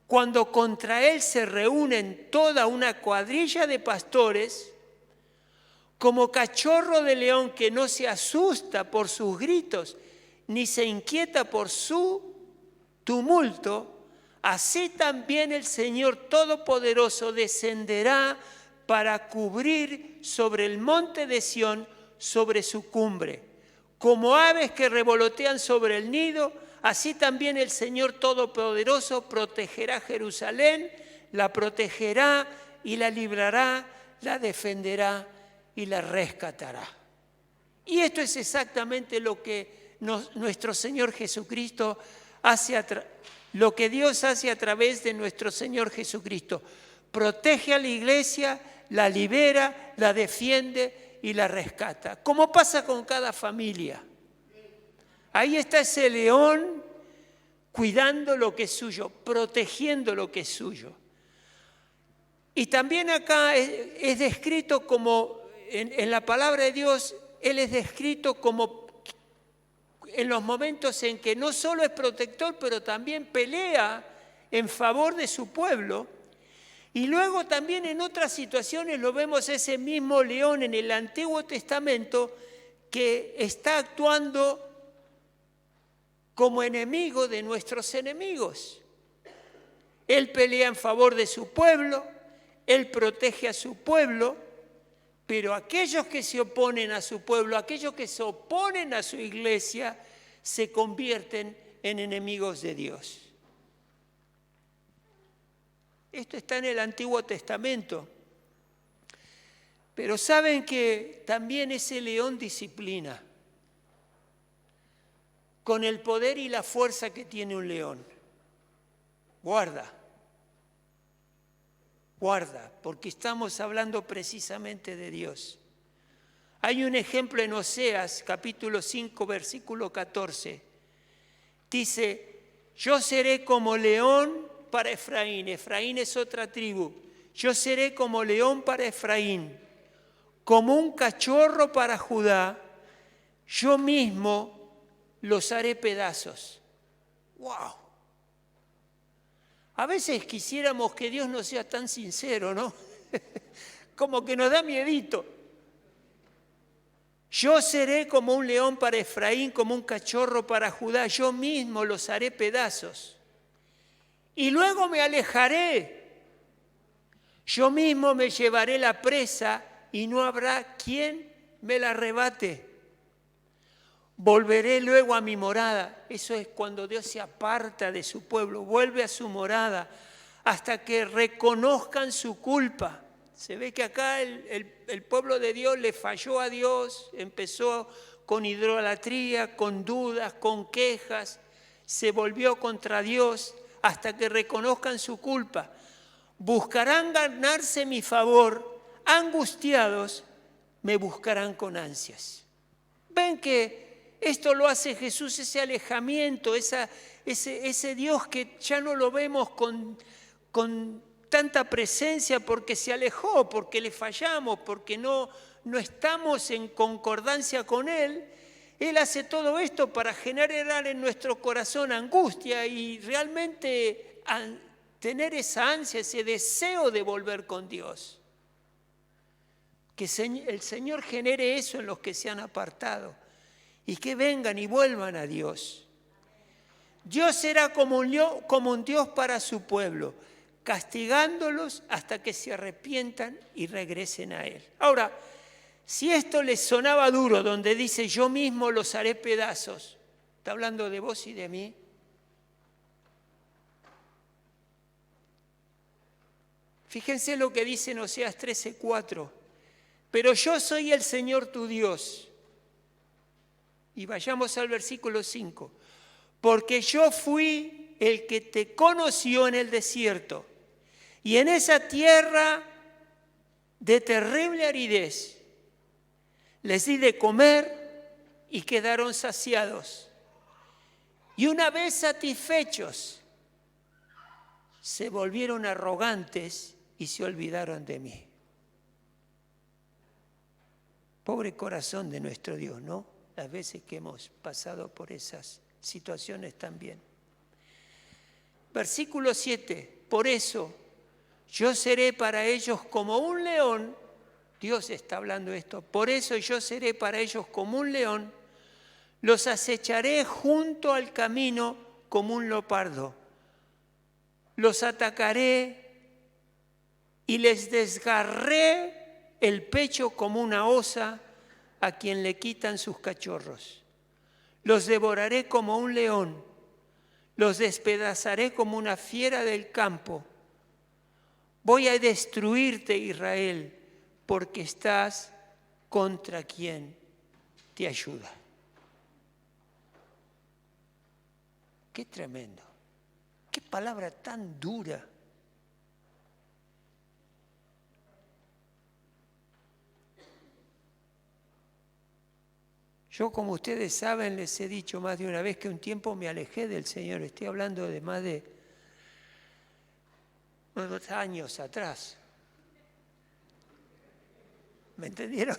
Speaker 1: cuando contra él se reúnen toda una cuadrilla de pastores, como cachorro de león que no se asusta por sus gritos, ni se inquieta por su tumulto, así también el Señor Todopoderoso descenderá para cubrir sobre el monte de Sión, sobre su cumbre. Como aves que revolotean sobre el nido, así también el Señor Todopoderoso protegerá a Jerusalén, la protegerá y la librará, la defenderá y la rescatará. Y esto es exactamente lo que nuestro Señor Jesucristo hace, lo que Dios hace a través de nuestro Señor Jesucristo. Protege a la iglesia, la libera, la defiende y la rescata. Como pasa con cada familia. Ahí está ese león cuidando lo que es suyo, protegiendo lo que es suyo. Y también acá es descrito como, en la palabra de Dios, Él es descrito como en los momentos en que no solo es protector, pero también pelea en favor de su pueblo. Y luego también en otras situaciones lo vemos ese mismo león en el Antiguo Testamento que está actuando como enemigo de nuestros enemigos. Él pelea en favor de su pueblo, Él protege a su pueblo, pero aquellos que se oponen a su pueblo, aquellos que se oponen a su iglesia, se convierten en enemigos de Dios. Esto está en el Antiguo Testamento. Pero saben que también ese león disciplina con el poder y la fuerza que tiene un león. Guarda, porque estamos hablando precisamente de Dios. Hay un ejemplo en Oseas, capítulo 5, versículo 14. Dice, yo seré como león para Efraín. Efraín es otra tribu. Yo seré como león para Efraín, como un cachorro para Judá. Yo mismo los haré pedazos. ¡Wow! A veces quisiéramos que Dios no sea tan sincero, ¿no? Como que nos da miedito. Yo seré como un león para Efraín, como un cachorro para Judá. Yo mismo los haré pedazos. Y luego me alejaré. Yo mismo me llevaré la presa y no habrá quien me la arrebate. Volveré luego a mi morada. Eso es cuando Dios se aparta de su pueblo, vuelve a su morada hasta que reconozcan su culpa. Se ve que acá el pueblo de Dios le falló a Dios, empezó con idolatría, con dudas, con quejas, se volvió contra Dios hasta que reconozcan su culpa. buscarán ganarse mi favor, angustiados me buscarán con ansias. Ven que esto lo hace Jesús, ese alejamiento, ese Dios que ya no lo vemos con tanta presencia porque se alejó, porque le fallamos, porque no estamos en concordancia con Él. Él hace todo esto para generar en nuestro corazón angustia y realmente tener esa ansia, ese deseo de volver con Dios. Que el Señor genere eso en los que se han apartado y que vengan y vuelvan a Dios. Dios será como un Dios para su pueblo, castigándolos hasta que se arrepientan y regresen a Él. Ahora, si esto les sonaba duro, donde dice yo mismo los haré pedazos, ¿está hablando de vos y de mí? Fíjense lo que dice en Oseas 13:4. Pero yo soy el Señor tu Dios. Y vayamos al versículo 5. Porque yo fui el que te conoció en el desierto y en esa tierra de terrible aridez. Les di de comer y quedaron saciados. Y una vez satisfechos, se volvieron arrogantes y se olvidaron de mí. Pobre corazón de nuestro Dios, ¿no? Las veces que hemos pasado por esas situaciones también. Versículo 7. Por eso yo seré para ellos como un león. Dios está hablando esto. Por eso yo seré para ellos como un león. Los acecharé junto al camino como un leopardo. Los atacaré y les desgarré el pecho como una osa a quien le quitan sus cachorros. Los devoraré como un león, los despedazaré como una fiera del campo. Voy a destruirte, Israel, porque estás contra quien te ayuda. Qué tremendo, qué palabra tan dura. Yo, como ustedes saben, les he dicho más de una vez que un tiempo me alejé del Señor. Estoy hablando de más de 2 años atrás. ¿Me entendieron?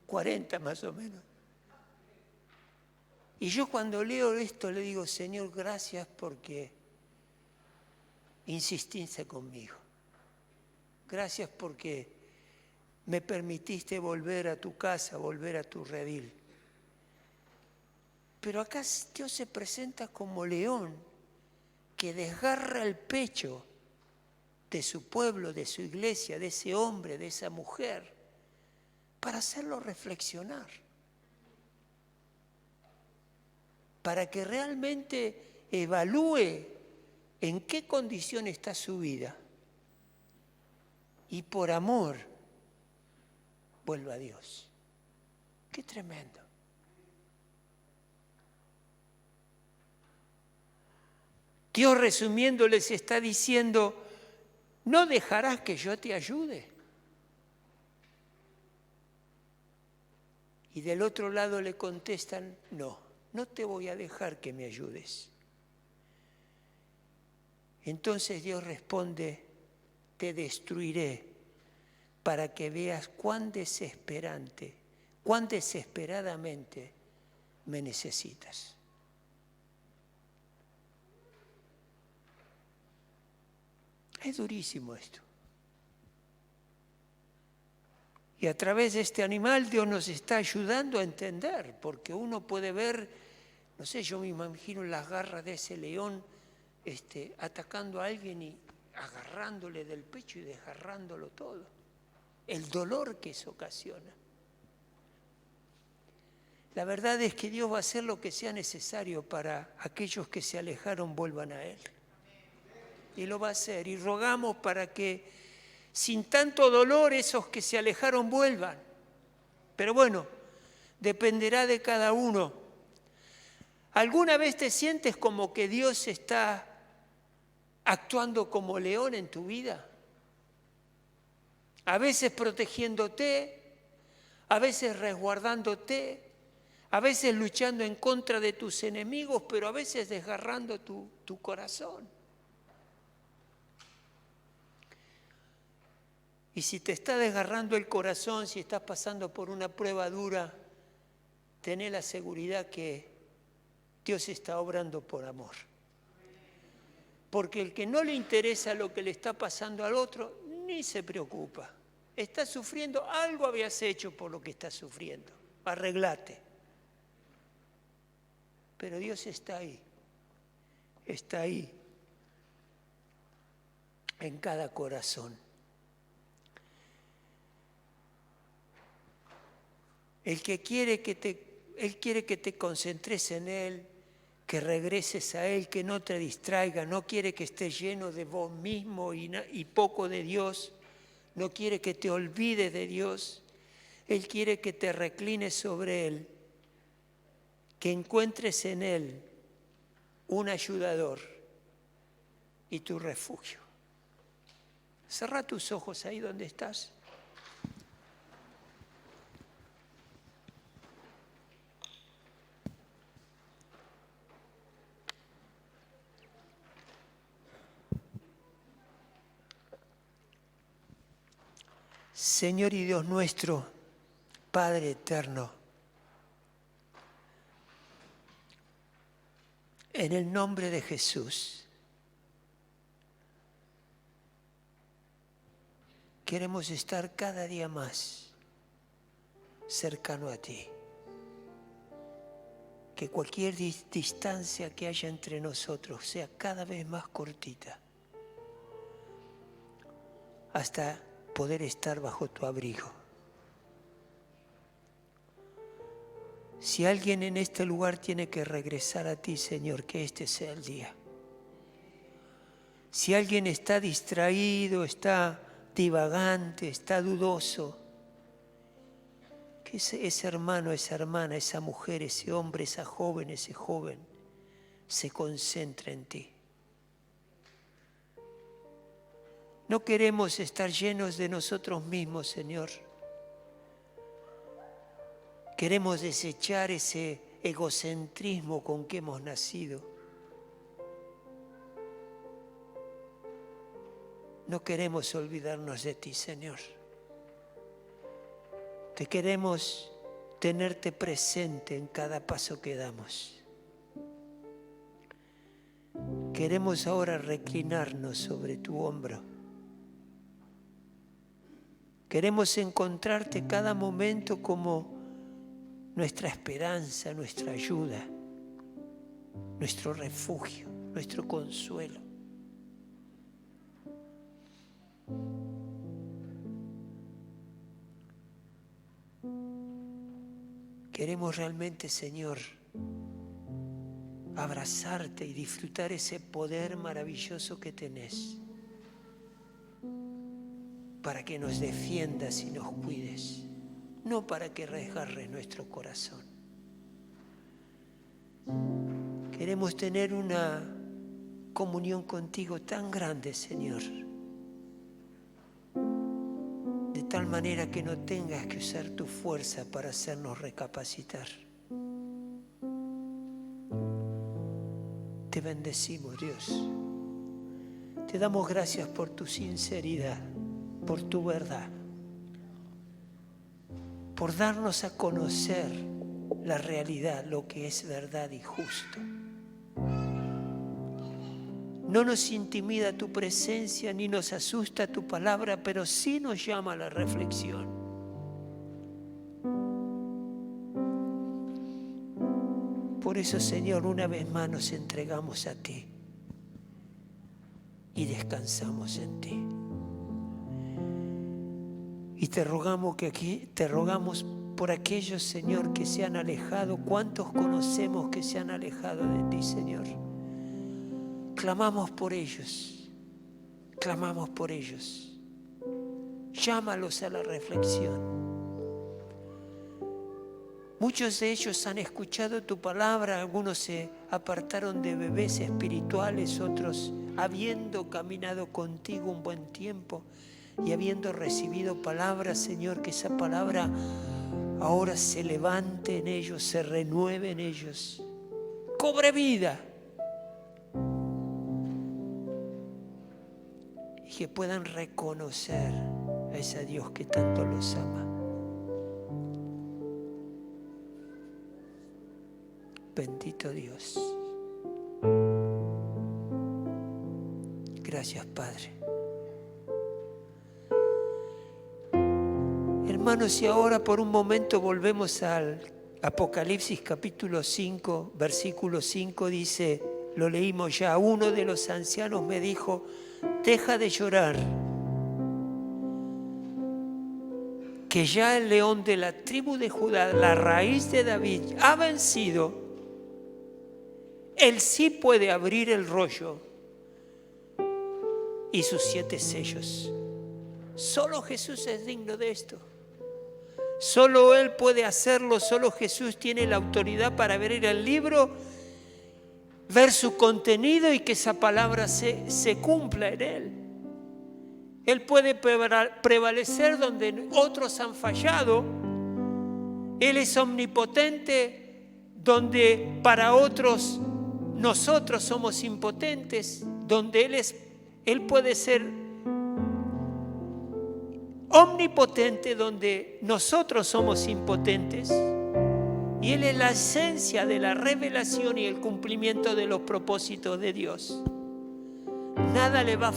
Speaker 1: 40 más o menos. Y yo cuando leo esto le digo, Señor, gracias porque insististe conmigo. Gracias porque me permitiste volver a tu casa, volver a tu redil. Pero acá Dios se presenta como león que desgarra el pecho de su pueblo, de su iglesia, de ese hombre, de esa mujer, para hacerlo reflexionar. Para que realmente evalúe en qué condición está su vida y por amor vuelva a Dios. Qué tremendo. Dios, resumiendo, les está diciendo, ¿no dejarás que yo te ayude? Y del otro lado le contestan, no te voy a dejar que me ayudes. Entonces Dios responde, te destruiré para que veas cuán desesperadamente me necesitas. Es durísimo esto. Y a través de este animal Dios nos está ayudando a entender, porque uno puede ver, no sé, yo me imagino las garras de ese león atacando a alguien y agarrándole del pecho y desgarrándolo todo. El dolor que eso ocasiona. La verdad es que Dios va a hacer lo que sea necesario para aquellos que se alejaron vuelvan a Él. Y lo va a hacer. Y rogamos para que sin tanto dolor esos que se alejaron vuelvan. Pero bueno, dependerá de cada uno. ¿Alguna vez te sientes como que Dios está actuando como león en tu vida. A veces protegiéndote, a veces resguardándote, a veces luchando en contra de tus enemigos, pero a veces desgarrando tu corazón. Y si te está desgarrando el corazón, si estás pasando por una prueba dura, tené la seguridad que Dios está obrando por amor. Porque el que no le interesa lo que le está pasando al otro, ni se preocupa. Está sufriendo, algo habías hecho por lo que estás sufriendo. Arreglate. Pero Dios está ahí en cada corazón. Él quiere que te concentres en Él, que regreses a Él, que no te distraiga, no quiere que estés lleno de vos mismo y poco de Dios, no quiere que te olvides de Dios, Él quiere que te reclines sobre Él, que encuentres en Él un ayudador y tu refugio. Cerrá tus ojos ahí donde estás. Señor y Dios nuestro, Padre eterno, en el nombre de Jesús, queremos estar cada día más cercano a ti. Que cualquier distancia que haya entre nosotros sea cada vez más cortita, hasta poder estar bajo tu abrigo. Si alguien en este lugar tiene que regresar a ti, Señor, que este sea el día. Si alguien está distraído, está divagante, está dudoso, que ese hermano, esa hermana, esa mujer, ese hombre, esa joven, ese joven, se concentre en ti. No queremos estar llenos de nosotros mismos, Señor. Queremos desechar ese egocentrismo con que hemos nacido. No queremos olvidarnos de ti, Señor. Te queremos tenerte presente en cada paso que damos. Queremos ahora reclinarnos sobre tu hombro. Queremos encontrarte cada momento como nuestra esperanza, nuestra ayuda, nuestro refugio, nuestro consuelo. Queremos realmente, Señor, abrazarte y disfrutar ese poder maravilloso que tenés para que nos defiendas y nos cuides, no para que resgarres nuestro corazón. Queremos tener una comunión contigo tan grande, Señor, de tal manera que no tengas que usar tu fuerza para hacernos recapacitar. Te bendecimos, Dios. Te damos gracias por tu sinceridad, por tu verdad, por darnos a conocer la realidad, lo que es verdad y justo. No nos intimida tu presencia ni nos asusta tu palabra, pero sí nos llama a la reflexión. Por eso, Señor, una vez más nos entregamos a ti y descansamos en ti. Y te rogamos por aquellos, Señor, que se han alejado. ¿Cuántos conocemos que se han alejado de ti, Señor? Clamamos por ellos. Clamamos por ellos. Llámalos a la reflexión. Muchos de ellos han escuchado tu palabra, algunos se apartaron de bebés espirituales, otros habiendo caminado contigo un buen tiempo y habiendo recibido palabra, Señor, que esa palabra ahora se levante en ellos, se renueve en ellos, cobre vida y que puedan reconocer a ese Dios que tanto los ama. Bendito Dios. Gracias, Padre. Hermanos, y ahora por un momento volvemos al Apocalipsis capítulo 5, versículo 5, dice, lo leímos ya, uno de los ancianos me dijo, deja de llorar, que ya el león de la tribu de Judá, la raíz de David, ha vencido. Él sí puede abrir el rollo y sus 7 sellos. Solo Jesús es digno de esto. Solo Él puede hacerlo, solo Jesús tiene la autoridad para abrir el libro, ver su contenido y que esa palabra se cumpla en Él. Él puede prevalecer donde otros han fallado. Él es omnipotente donde para otros nosotros somos impotentes, donde Él puede ser omnipotente donde nosotros somos impotentes. Y Él es la esencia de la revelación y el cumplimiento de los propósitos de Dios. Nada le va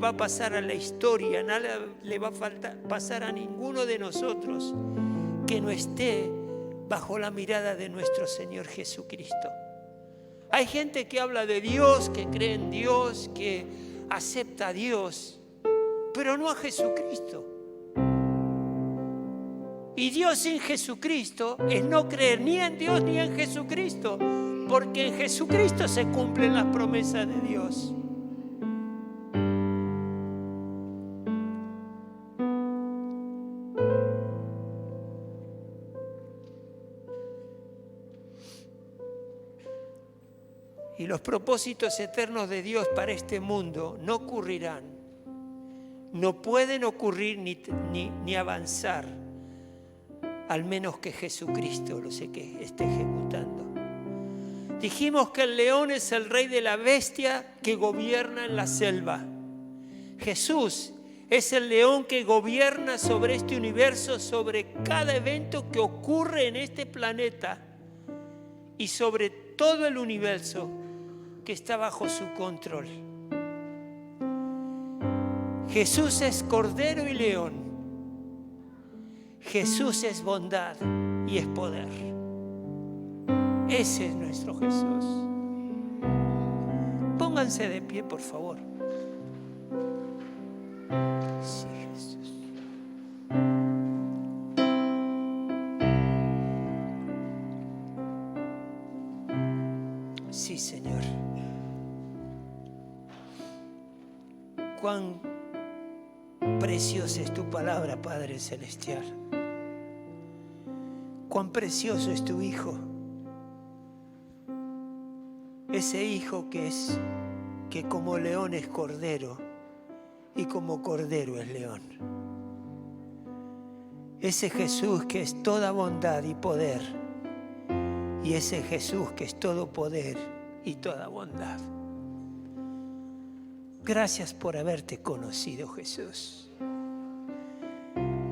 Speaker 1: a pasar a la historia, nada le va a pasar a ninguno de nosotros que no esté bajo la mirada de nuestro Señor Jesucristo. Hay gente que habla de Dios, que cree en Dios, que acepta a Dios, pero no a Jesucristo. Y Dios sin Jesucristo es no creer ni en Dios ni en Jesucristo, porque en Jesucristo se cumplen las promesas de Dios. Y los propósitos eternos de Dios para este mundo no ocurrirán, no pueden ocurrir ni avanzar, al menos que Jesucristo los esté ejecutando. Dijimos que el león es el rey de la bestia que gobierna en la selva. Jesús es el león que gobierna sobre este universo, sobre cada evento que ocurre en este planeta y sobre todo el universo que está bajo su control. Jesús es cordero y león. Jesús es bondad y es poder. Ese es nuestro Jesús. Pónganse de pie, por favor. Sí, Jesús. Sí, Señor. Cuán preciosa es tu palabra, Padre Celestial. Cuán precioso es tu Hijo. Ese Hijo que como león es cordero y como cordero es león. Ese Jesús que es toda bondad y poder. Y ese Jesús que es todo poder y toda bondad. Gracias por haberte conocido, Jesús.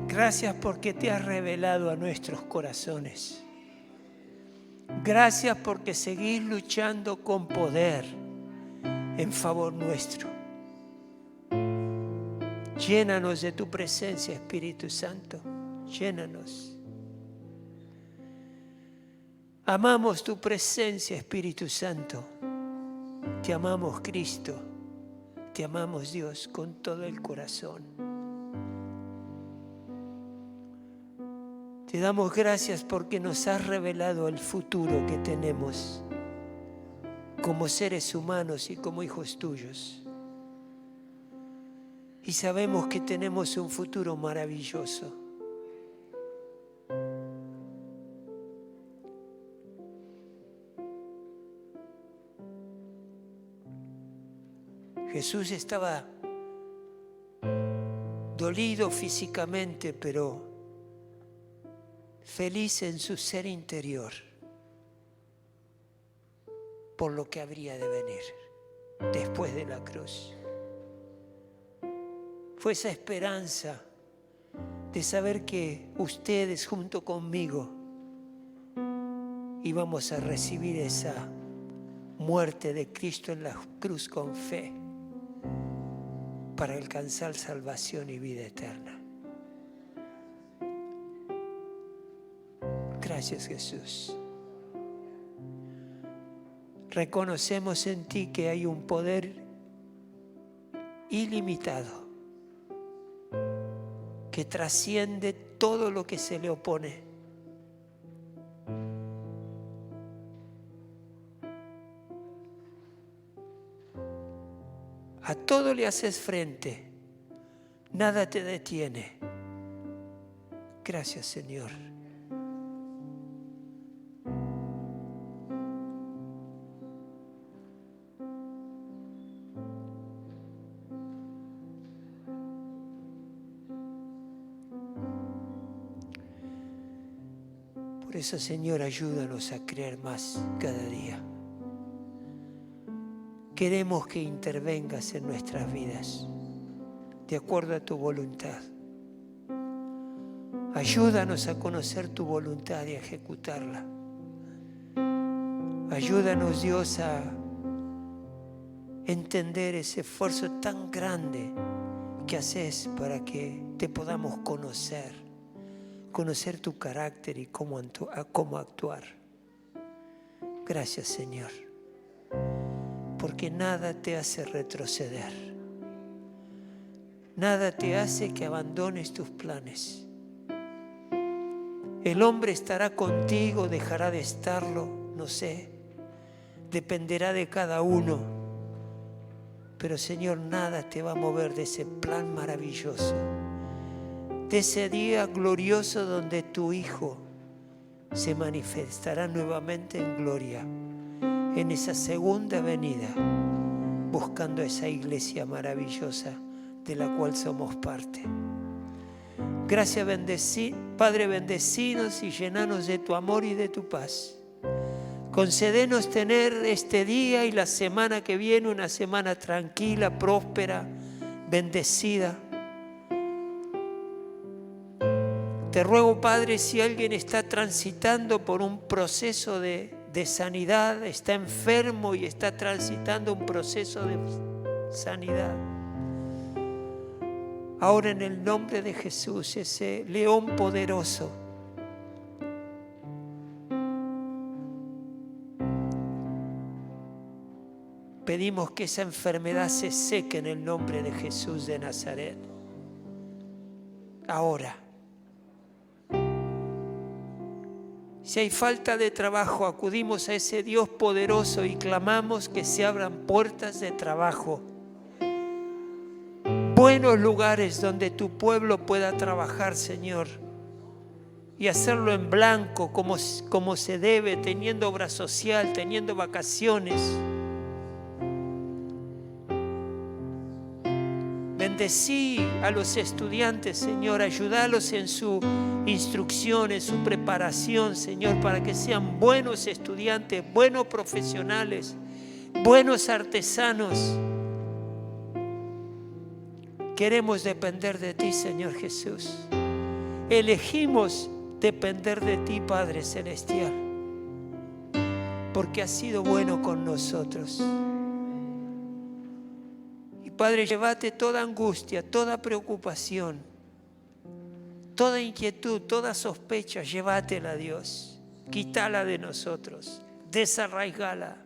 Speaker 1: Gracias porque te has revelado a nuestros corazones. Gracias porque seguís luchando con poder en favor nuestro. Llénanos de tu presencia, Espíritu Santo. Llénanos. Amamos tu presencia, Espíritu Santo. Te amamos, Cristo. Te amamos, Dios, con todo el corazón. Te damos gracias porque nos has revelado el futuro que tenemos como seres humanos y como hijos tuyos. Y sabemos que tenemos un futuro maravilloso. Jesús estaba dolido físicamente, pero feliz en su ser interior por lo que habría de venir después de la cruz. Fue esa esperanza de saber que ustedes junto conmigo íbamos a recibir esa muerte de Cristo en la cruz con fe para alcanzar salvación y vida eterna. Gracias, Jesús. Reconocemos en ti que hay un poder ilimitado que trasciende todo lo que se le opone. A todo le haces frente, nada te detiene. Gracias, Señor. Por eso, Señor, ayúdanos a creer más cada día. Queremos que intervengas en nuestras vidas, de acuerdo a tu voluntad. Ayúdanos a conocer tu voluntad y a ejecutarla. Ayúdanos, Dios, a entender ese esfuerzo tan grande que haces para que te podamos conocer tu carácter y cómo actuar. Gracias, Señor, porque nada te hace retroceder, nada te hace que abandones tus planes. El hombre estará contigo, dejará de estarlo, no sé, dependerá de cada uno, pero Señor, nada te va a mover de ese plan maravilloso, de ese día glorioso donde tu Hijo se manifestará nuevamente en gloria, en esa segunda venida, buscando esa iglesia maravillosa de la cual somos parte. Gracias, Padre, bendecinos y llenanos de tu amor y de tu paz. Concédenos tener este día y la semana que viene una semana tranquila, próspera, bendecida. Te ruego, Padre, si alguien está transitando por un proceso de sanidad, está enfermo y está transitando un proceso de sanidad, ahora en el nombre de Jesús, ese león poderoso, pedimos que esa enfermedad se seque en el nombre de Jesús de Nazaret. Ahora. Si hay falta de trabajo, acudimos a ese Dios poderoso y clamamos que se abran puertas de trabajo. Buenos lugares donde tu pueblo pueda trabajar, Señor, y hacerlo en blanco como se debe, teniendo obra social, teniendo vacaciones. Bendecí a los estudiantes, Señor, ayúdalos en su instrucción, en su preparación, Señor, para que sean buenos estudiantes, buenos profesionales, buenos artesanos. Queremos depender de ti, Señor Jesús. Elegimos depender de ti, Padre Celestial, porque has sido bueno con nosotros. Padre, llévate toda angustia, toda preocupación, toda inquietud, toda sospecha, llévatela, Dios. Quítala de nosotros, desarraigala.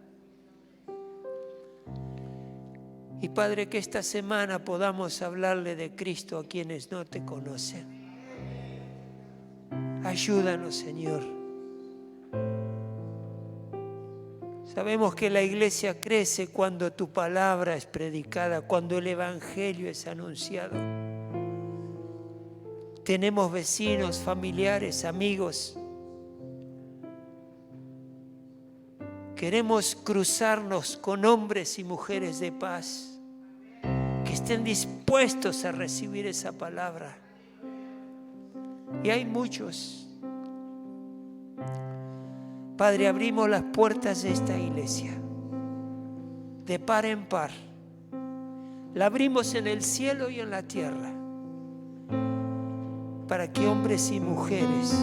Speaker 1: Y Padre, que esta semana podamos hablarle de Cristo a quienes no te conocen. Ayúdanos, Señor. Sabemos que la iglesia crece cuando tu palabra es predicada, cuando el evangelio es anunciado. Tenemos vecinos, familiares, amigos. Queremos cruzarnos con hombres y mujeres de paz. estén dispuestos a recibir esa palabra. Y hay muchos. Padre, abrimos las puertas de esta iglesia, de par en par. La abrimos en el cielo y en la tierra, para que hombres y mujeres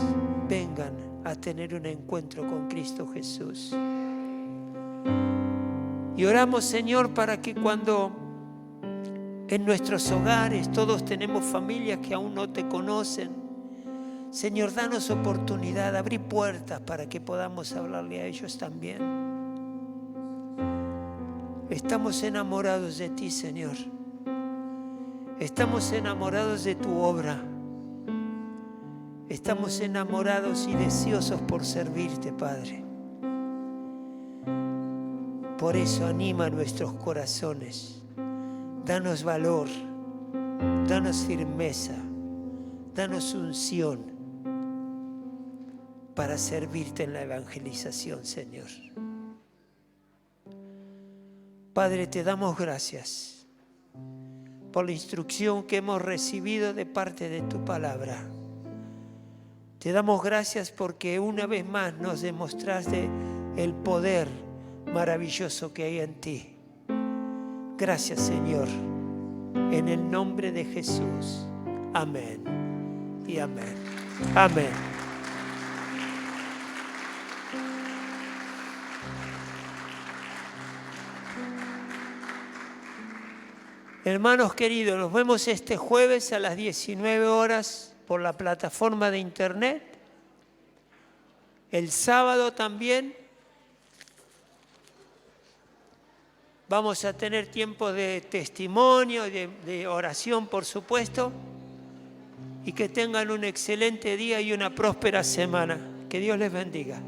Speaker 1: vengan a tener un encuentro con Cristo Jesús. Y oramos, Señor, para que cuando en nuestros hogares todos tenemos familias que aún no te conocen, Señor, danos oportunidad, abrí puertas para que podamos hablarle a ellos también. Estamos enamorados de ti, Señor. Estamos enamorados de tu obra. Estamos enamorados y deseosos por servirte, Padre. Por eso anima nuestros corazones. Danos valor, danos firmeza, danos unción para servirte en la evangelización, Señor. Padre, te damos gracias por la instrucción que hemos recibido de parte de tu palabra. Te damos gracias porque una vez más nos demostraste el poder maravilloso que hay en ti. Gracias, Señor, en el nombre de Jesús. Amén y amén. Amén. Hermanos queridos, nos vemos este jueves a las 19 horas por la plataforma de internet. El sábado también vamos a tener tiempo de testimonio, de oración, por supuesto. Y que tengan un excelente día y una próspera semana. Que Dios les bendiga.